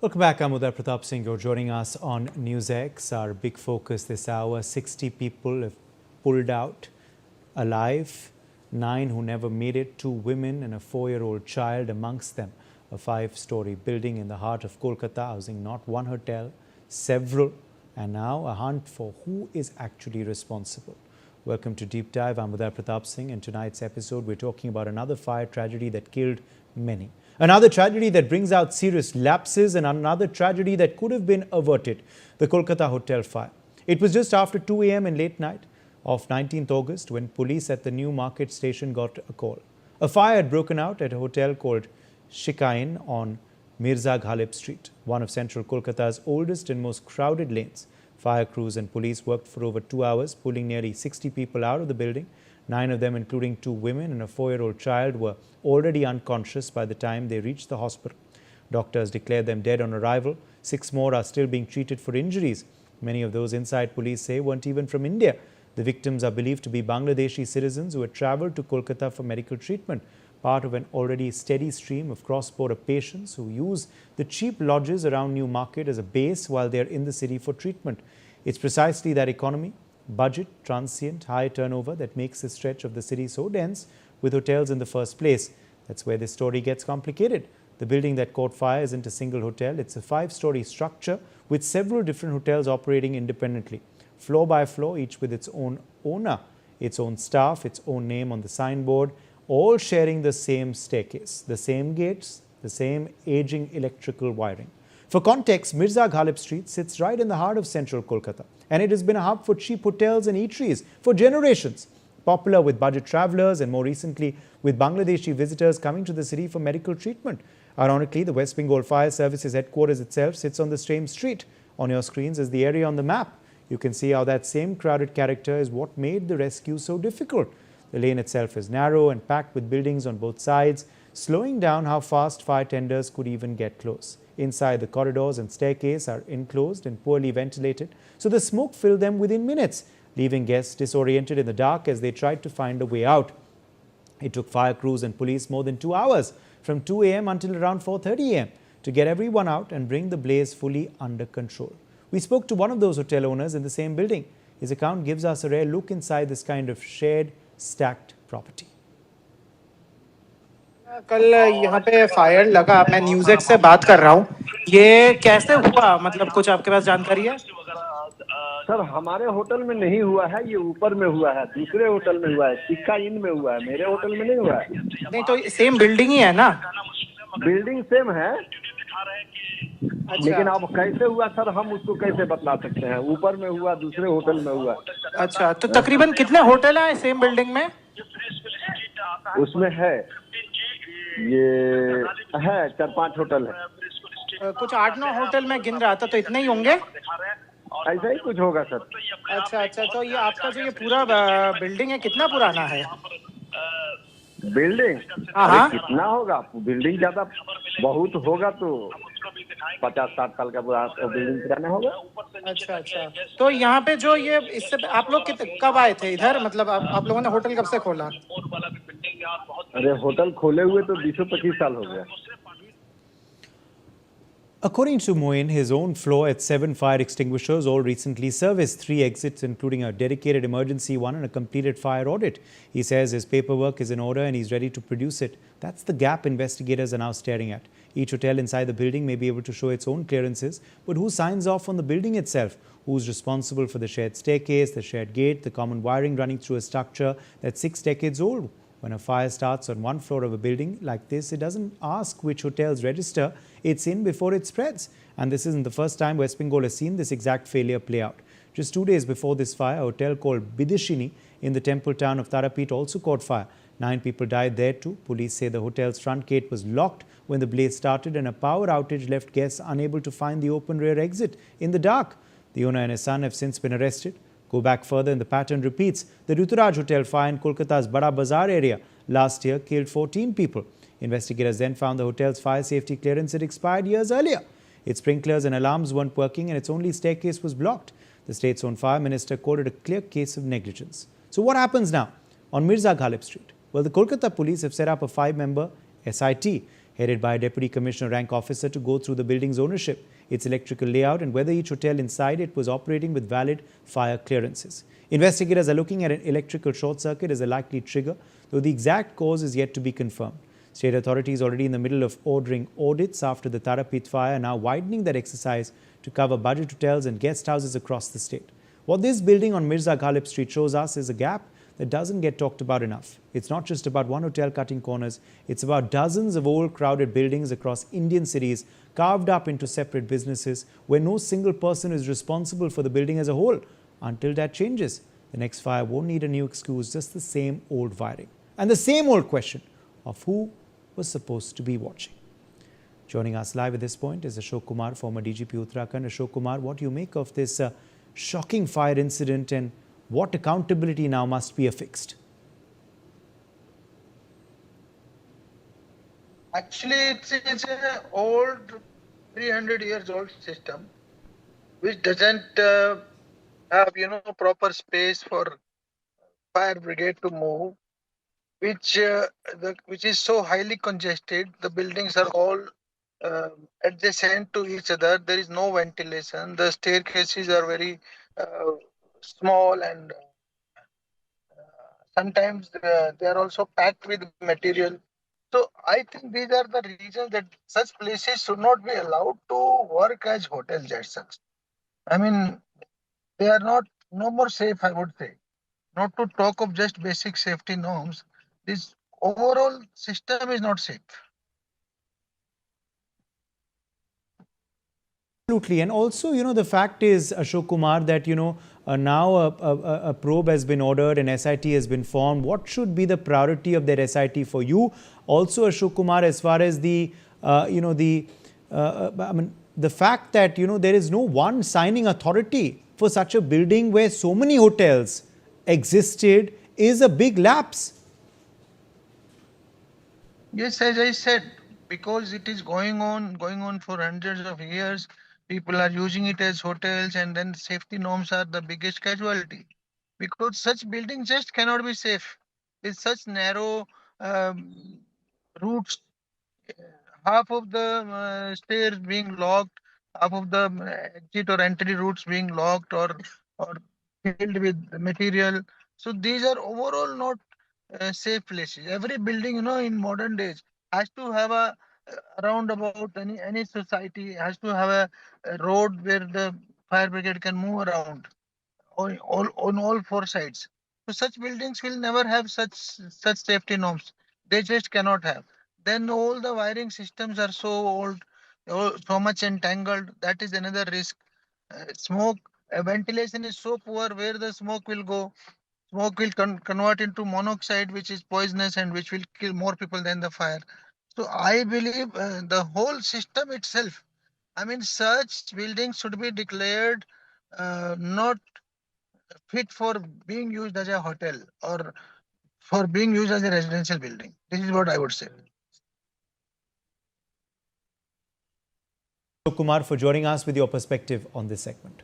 Welcome back. I'm Udar Pratap Singh. You're joining us on NewsX. Our big focus this hour, 60 people have pulled out alive, 9 who never made it, 2 women and a 4-year-old child amongst them. A 5-story building in the heart of Kolkata, housing not one hotel, several, and now a hunt for who is actually responsible. Welcome to Deep Dive. I'm Udar Pratap Singh. In tonight's episode, we're talking about another fire tragedy that killed many. Another tragedy that brings out serious lapses, and another tragedy that could have been averted, the Kolkata hotel fire. It was just after 2 a.m. in late night of 19th August when police at the New Market station got a call. A fire had broken out at a hotel called Shikain on Mirza Ghalib Street, one of central Kolkata's oldest and most crowded lanes. Fire crews and police worked for over 2 hours, pulling nearly 60 people out of the building. 9 of them, including 2 women and a 4-year-old child, were already unconscious by the time they reached the hospital. Doctors declared them dead on arrival. 6 more are still being treated for injuries. Many of those inside, police say, weren't even from India. The victims are believed to be Bangladeshi citizens who had travelled to Kolkata for medical treatment, part of an already steady stream of cross-border patients who use the cheap lodges around New Market as a base while they are in the city for treatment. It's precisely that economy, budget, transient, high turnover that makes the stretch of the city so dense with hotels in the first place. That's where this story gets complicated. The building that caught fire isn't a single hotel. It's a 5-story structure with several different hotels operating independently, floor by floor, each with its own owner, its own staff, its own name on the signboard, all sharing the same staircase, the same gates, the same aging electrical wiring. For context, Mirza Ghalib Street sits right in the heart of central Kolkata, and it has been a hub for cheap hotels and eateries for generations, popular with budget travelers and more recently with Bangladeshi visitors coming to the city for medical treatment. Ironically, the West Bengal Fire Services headquarters itself sits on the same street. On your screens is the area on the map. You can see how that same crowded character is what made the rescue so difficult. The lane itself is narrow and packed with buildings on both sides, slowing down how fast fire tenders could even get close. Inside, the corridors and staircase are enclosed and poorly ventilated, so the smoke filled them within minutes, leaving guests disoriented in the dark as they tried to find a way out. It took fire crews and police more than 2 hours, from 2 a.m. until around 4:30 a.m., to get everyone out and bring the blaze fully under control. We spoke to one of those hotel owners in the same building. His account gives us a rare look inside this kind of shared, stacked property. कल यहाँ पे fire लगा, मैं न्यूज़एक्स से बात कर रहा हूँ। ये कैसे हुआ, मतलब कुछ आपके पास जानकारी है? सर, हमारे होटल में नहीं हुआ है, ये ऊपर में हुआ है, दूसरे होटल में हुआ है, सिक्का इन में हुआ है, मेरे होटल में नहीं हुआ है। नहीं तो सेम बिल्डिंग ही है ना? बिल्डिंग सेम है। अच्छा। लेकिन अब कैसे हुआ सर, हम उसको कैसे बतला सकते हैं? ऊपर में हुआ, दूसरे होटल में हुआ। अच्छा, तो तकरीबन कितने होटल हैं सेम बिल्डिंग में? उसमें है, ये है 4-5 होटल है। कुछ 8-9 होटल में गिन रहा था, तो इतने ही होंगे? ऐसा ही कुछ होगा सर। अच्छा, तो ये आपका जो ये पूरा बिल्डिंग है कितना पुराना है? बिल्डिंग? हाँ, कितना होगा? बिल्डिंग ज्यादा बहुत होगा तो 50-60 साल का बिल्डिंग पुराना होगा। अच्छा, तो यहाँ पे जो ये इससे आप लोग कब आए थे इधर, मतलब आप लोगों ने होटल कब से खोला? अरे होटल खोले हुए तो 20-25 साल हो गया। According to Moin, his own floor at 7 fire extinguishers all recently serviced 3 exits, including a dedicated emergency one and a completed fire audit. He says his paperwork is in order and he's ready to produce it. That's the gap investigators are now staring at. Each hotel inside the building may be able to show its own clearances, but who signs off on the building itself? Who's responsible for the shared staircase, the shared gate, the common wiring running through a structure that's 6 decades old? When a fire starts on one floor of a building like this, it doesn't ask which hotels register. It's in before it spreads. And this isn't the first time West Bengal has seen this exact failure play out. Just 2 days before this fire, a hotel called Bidishini in the temple town of Tarapet also caught fire. 9 people died there too. Police say the hotel's front gate was locked when the blaze started and a power outage left guests unable to find the open rear exit in the dark. The owner and his son have since been arrested. Go back further and the pattern repeats. The Ruturaj Hotel fire in Kolkata's Bada Bazar area last year killed 14 people. Investigators then found the hotel's fire safety clearance had expired years earlier. Its sprinklers and alarms weren't working and its only staircase was blocked. The state's own fire minister called it a clear case of negligence. So what happens now on Mirza Ghalib Street? Well, the Kolkata police have set up a 5-member SIT headed by a Deputy Commissioner rank officer to go through the building's ownership, its electrical layout, and whether each hotel inside it was operating with valid fire clearances. Investigators are looking at an electrical short circuit as a likely trigger, though the exact cause is yet to be confirmed. State authorities already in the middle of ordering audits after the Tarapit fire, now widening that exercise to cover budget hotels and guest houses across the state. What this building on Mirza Ghalib Street shows us is a gap that doesn't get talked about enough. It's not just about one hotel cutting corners, it's about dozens of old crowded buildings across Indian cities carved up into separate businesses where no single person is responsible for the building as a whole. Until that changes, the next fire won't need a new excuse, just the same old wiring. And the same old question of who was supposed to be watching. Joining us live at this point is Ashok Kumar, former DGP Uttarakhand. Ashok Kumar, what do you make of this shocking fire incident, and what accountability now must be affixed? Actually, it's an old, 300 years old system, which doesn't have, proper space for fire brigade to move, which is so highly congested. The buildings are all adjacent to each other. There is no ventilation. The staircases are very small, and sometimes they are also packed with material. So I think these are the reasons that such places should not be allowed to work as hotels as such. I mean, they are not no more safe, I would say. Not to talk of just basic safety norms. This overall system is not safe. Absolutely. And also, the fact is, Ashok Kumar, that, now a probe has been ordered and SIT has been formed. What should be the priority of that SIT for you? Also, Ashok Kumar, as far as the fact that, there is no one signing authority for such a building where so many hotels existed is a big lapse. Yes, as I said, because it is going on for hundreds of years, people are using it as hotels, and then safety norms are the biggest casualty. Because such buildings just cannot be safe. With such narrow routes, half of the stairs being locked, half of the exit or entry routes being locked or filled with material. So these are overall not safe places. Every building, in modern days has to have a roundabout. Any society has to have a road where the fire brigade can move around on all four sides. So such buildings will never have such safety norms. They just cannot have. Then all the wiring systems are so old, so much entangled. That is another risk. Smoke ventilation is so poor. Where the smoke will go, smoke will convert into monoxide, which is poisonous and which will kill more people than the fire. So I believe the whole system itself. I mean, such buildings should be declared not fit for being used as a hotel or for being used as a residential building. This is what I would say. Ashok Kumar, for joining us with your perspective on this segment.